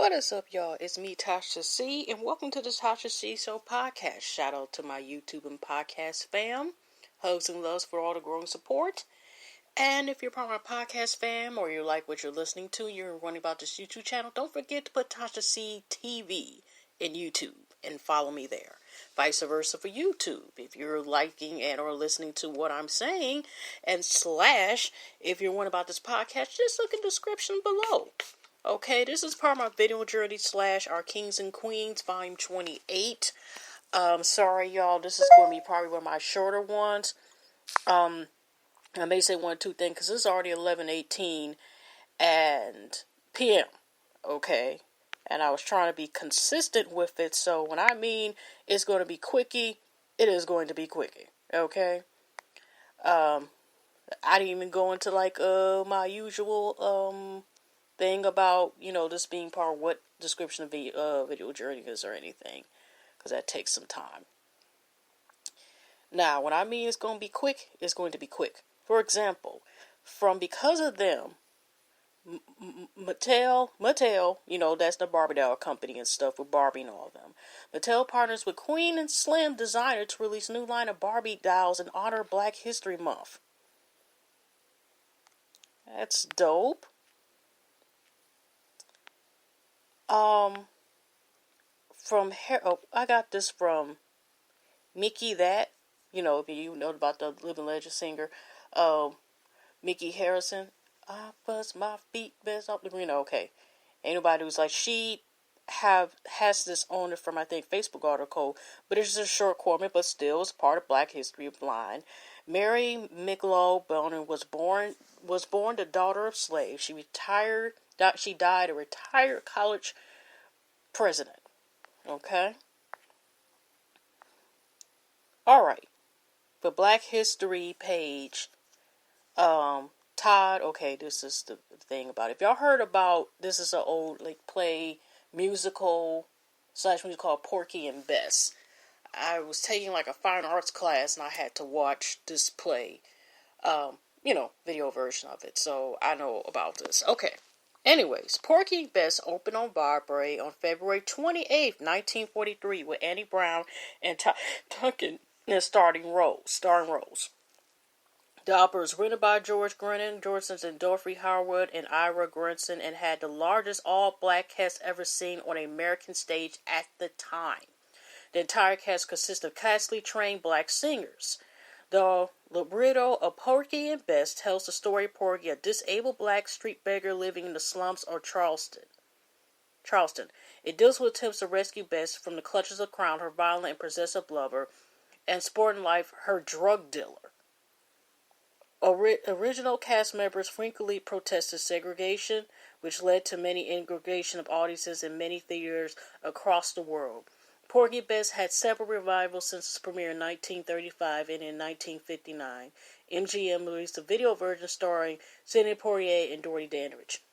What is up, y'all? It's me, Tasha C, and welcome to the Tasha C Show podcast. Shout out to my YouTube and podcast fam. Hugs and loves for all the growing support. And if you're part of my podcast fam, or you like what you're listening to, you're wondering about this YouTube channel, don't forget to put Tasha C TV in YouTube and follow me there. Vice versa for YouTube. If you're liking and or listening to what I'm saying, and slash, if you're wondering about this podcast, just look in the description below. Okay, this is part of my video journey / our Kings and Queens, volume 28. Sorry, y'all, this is going to be probably one of my shorter ones. I may say one or two things, because this is already 11:18 and p.m., okay? And I was trying to be consistent with it, so when I mean it's going to be quickie, it is going to be quickie, okay? I didn't even go into, my usual, thing about, this being part of what description of video journey is or anything, because that takes some time. Now, when I mean it's going to be quick, it's going to be quick. For example, from Because of Them, Mattel, that's the Barbie doll company and stuff with Barbie and all of them. Mattel partners with Queen and Slim designer to release new line of Barbie dolls in honor of Black History Month. That's dope. I got this from Mickey That, if you know about the living legend singer, Mickey Harrison. I bust my feet best off the okay. Ain't nobody who's like, she has this on it from, I think, Facebook article, but it's just a short comment, but still it's part of Black History Blind. Mary Miglow Bonin was born the daughter of slaves. She died a retired college president. Okay? Alright. The Black History page, Todd, okay, this is the thing about it. If y'all heard about, this is an old, play, musical, / called Porky and Bess. I was taking, a fine arts class, and I had to watch this play, video version of it, so I know about this. Okay. Anyways, Porky and Bess opened on Broadway on February 28th, 1943, with Annie Brown and Duncan in starring roles. The opera was written by George Grennan, and Dorothy Harwood, and Ira Grinson, and had the largest all-black cast ever seen on an American stage at the time. The entire cast consisted of classically trained black singers. The libretto of Porky and Bess tells the story of Porky, a disabled black street beggar living in the slums of Charleston. It deals with attempts to rescue Bess from the clutches of crime, her violent and possessive lover, and sporting life, her drug dealer. Original cast members frequently protested segregation, which led to many ingregation of audiences in many theaters across the world. Porgy and Bess had several revivals since its premiere in 1935 and in 1959. MGM released a video version starring Sidney Poitier and Dorothy Dandridge.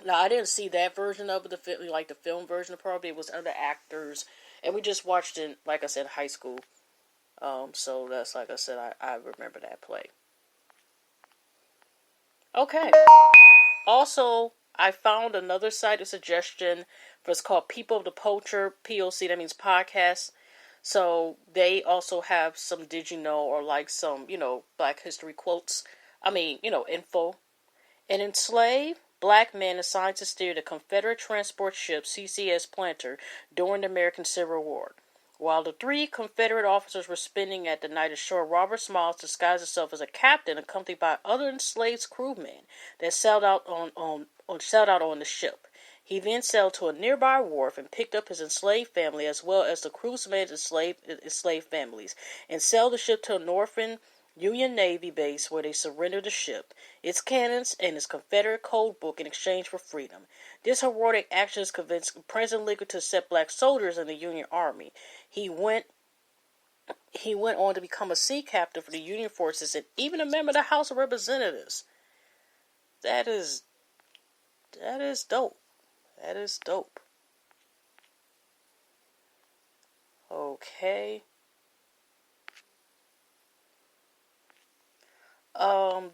Now, I didn't see that version of it, the film version of Porgy. It was other actors, and we just watched it, like I said, high school. So that's, like I said, I remember that play. Okay. Also, I found another site of suggestion for, it's called People of the Poacher, POC, that means podcast. So they also have some Did You Know, or some, Black History quotes. Info. An enslaved black man assigned to steer the Confederate transport ship CCS Planter during the American Civil War. While the 3 Confederate officers were spending at the night ashore, Robert Smiles disguised himself as a captain, accompanied by other enslaved crewmen that sailed out on the ship. He then sailed to a nearby wharf and picked up his enslaved family, as well as the crewmen's enslaved families, and sailed the ship to a northern Union Navy base, where they surrendered the ship, its cannons, and its Confederate code book in exchange for freedom. This heroic action convinced President Lincoln to accept black soldiers in the Union Army. He went on to become a sea captain for the Union forces and even a member of the House of Representatives. That is dope. That is dope. Okay.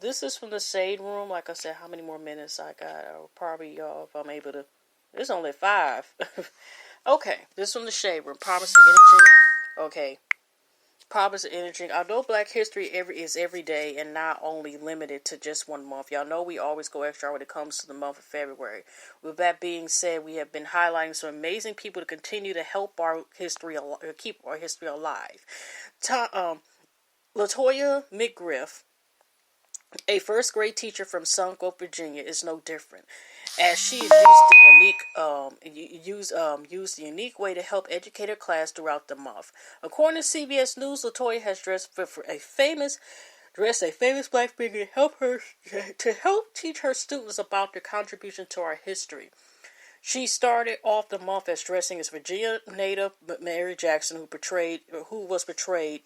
This is from the Shade Room. Like I said, how many more minutes I got? I'll probably, if I'm able to It's only 5. Okay, this from the Shade Room. Promise of Energy. Okay. Promise of Energy. Although Black History is every day and not only limited to just one month. Y'all know we always go extra when it comes to the month of February. With that being said, we have been highlighting some amazing people to continue to help our history, keep our history alive. Latoya McGriff, a first grade teacher from Suncoast, Virginia, is no different, as she is used a unique way to help educate her class throughout the month. According to CBS News, Latoya has dressed a famous black figure to help teach her students about their contribution to our history. She started off the month as dressing as Virginia native Mary Jackson, who was portrayed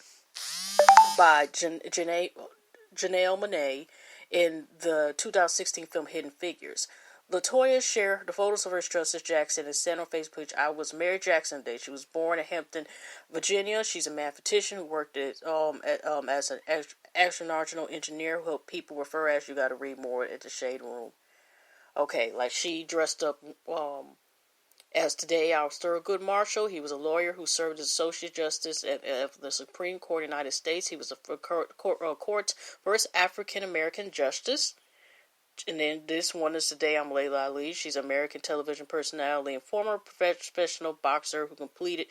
by Janelle Monáe in the 2016 film Hidden Figures. Latoya shared the photos of her dress as Jackson and said on Facebook page, "I was Mary Jackson today. She was born in Hampton, Virginia. She's a mathematician who worked as an astronautical engineer who people refer as. You got to read more at the Shade Room." Okay, like she dressed up as today, our Thurgood Marshall. He was a lawyer who served as Associate Justice of the Supreme Court of the United States. He was the court's first African-American justice. And then this one is today, I'm Layla Ali. She's an American television personality and former professional boxer who competed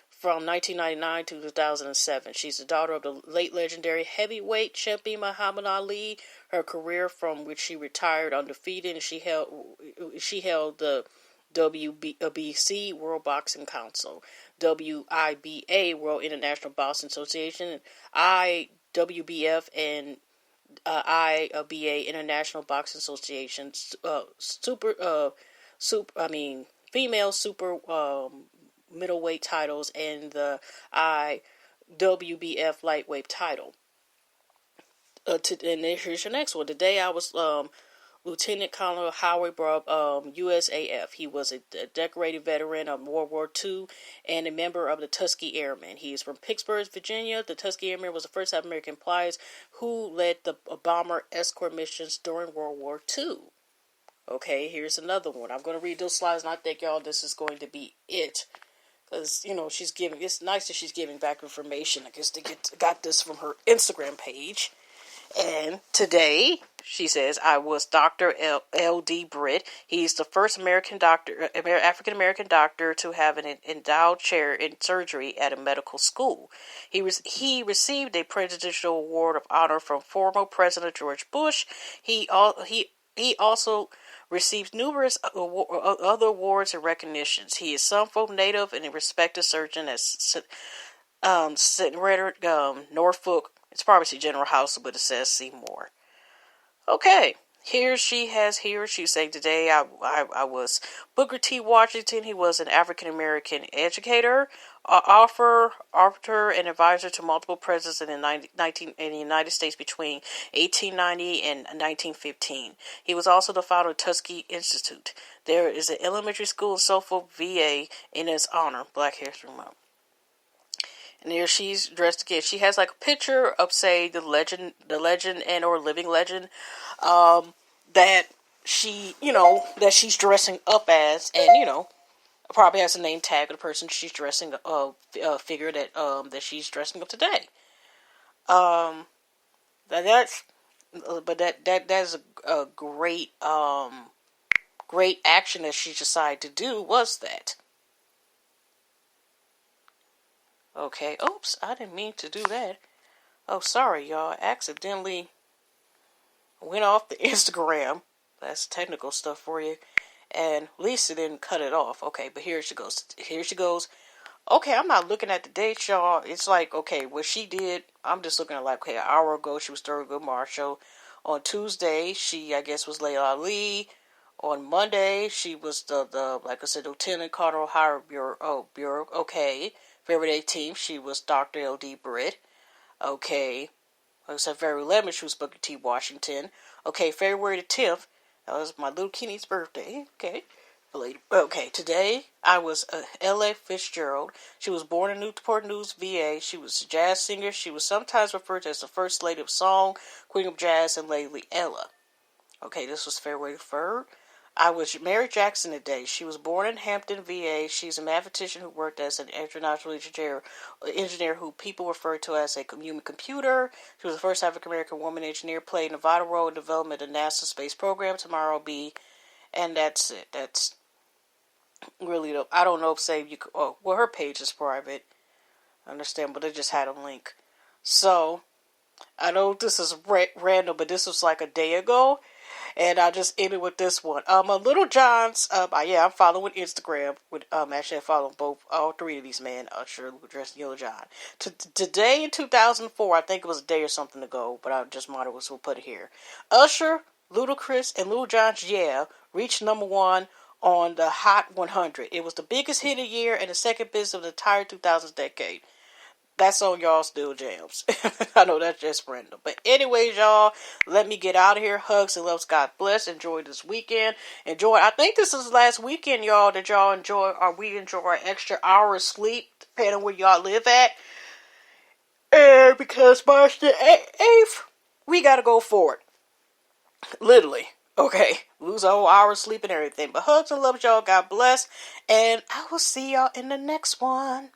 from 1999 to 2007. She's the daughter of the late legendary heavyweight champion Muhammad Ali. Her career, from which she retired undefeated, and she held the WBC World Boxing Council, WIBA World International Boxing Association, IWBF, and IBA International Boxing Association. Female super middleweight titles, and the IWBF lightweight title. And here's your next one. Today I was Lieutenant Colonel Howard Brubb, USAF. He was a decorated veteran of World War II and a member of the Tuskegee Airmen. He is from Pittsburgh, Virginia. The Tuskegee Airmen was the first African pilots who led the bomber escort missions during World War II. Okay, here's another one. I'm going to read those slides, and I think, y'all, this is going to be it. Because, it's nice that she's giving back information. I guess they got this from her Instagram page. And today, she says, I was Dr. L.D. Britt. He's the first African-American doctor to have an endowed chair in surgery at a medical school. He received a Presidential Award of Honor from former President George Bush. He also received numerous other awards and recognitions. He is Suffolk native and a respected surgeon at Norfolk. It's probably General Hospital, but it says Seymour. Okay, she's saying today I was Booker T. Washington. He was an African-American educator, author, and advisor to multiple presidents in the United States between 1890 and 1915. He was also the founder of Tuskegee Institute. There is an elementary school in Suffolk, VA, in his honor. Black History Month. And here she's dressed again. She has like a picture of, say, the legend and or living legend, that she's dressing up as, and probably has a name tag of the person she's dressing figure that she's dressing up today. That's a great great action that she decided to do was that. Okay, oops, I didn't mean to do that. Oh, sorry, y'all. I accidentally went off the Instagram. That's technical stuff for you. And Lisa didn't cut it off. Okay, but here she goes. Okay, I'm not looking at the dates, y'all. It's like, okay, what she did, I'm just looking at like, okay, an hour ago, she was Thurgood Marshall. On Tuesday, she, I guess, was Layla Ali. On Monday, she was the like I said, Lieutenant Colonel Howard Bureau. Okay. February 18th, she was Dr. L.D. Britt. Okay. Like I said, February 11th, she was Booker T. Washington. Okay, February the 10th, that was my little Kenny's birthday. Okay. Okay, today, I was Ella Fitzgerald. She was born in Newport News, VA. She was a jazz singer. She was sometimes referred to as the First Lady of Song, Queen of Jazz, and Lady Ella. Okay, this was February 3rd. I was Mary Jackson today. She was born in Hampton, VA. She's a mathematician who worked as an international engineer who people refer to as a human computer. She was the first African American woman engineer, played a vital role in the development of NASA's space program. Tomorrow will be, and that's it. That's really I don't know if say you could. Oh, well, her page is private. I understand, but it just had a link. So I know this is random, but this was like a day ago. And I just ended with this one. Little John's. I'm following Instagram. Actually, I follow all three of these men. Usher, dressed Little John. Today in 2004, I think it was a day or something ago, but I just might as well put it here. Usher, Ludacris, and Little John's Yeah reached number one on the Hot 100. It was the biggest hit of the year and the second biggest of the entire 2000s decade. That's on y'all still jams. I know that's just random. But anyways, y'all, let me get out of here. Hugs and loves. God bless. Enjoy this weekend. Enjoy. I think this is the last weekend, y'all, that y'all enjoy, or we enjoy our extra hour of sleep, depending on where y'all live at. And because March the 8th, we got to go for it. Literally. Okay. Lose a whole hour of sleep and everything. But hugs and loves, y'all. God bless. And I will see y'all in the next one.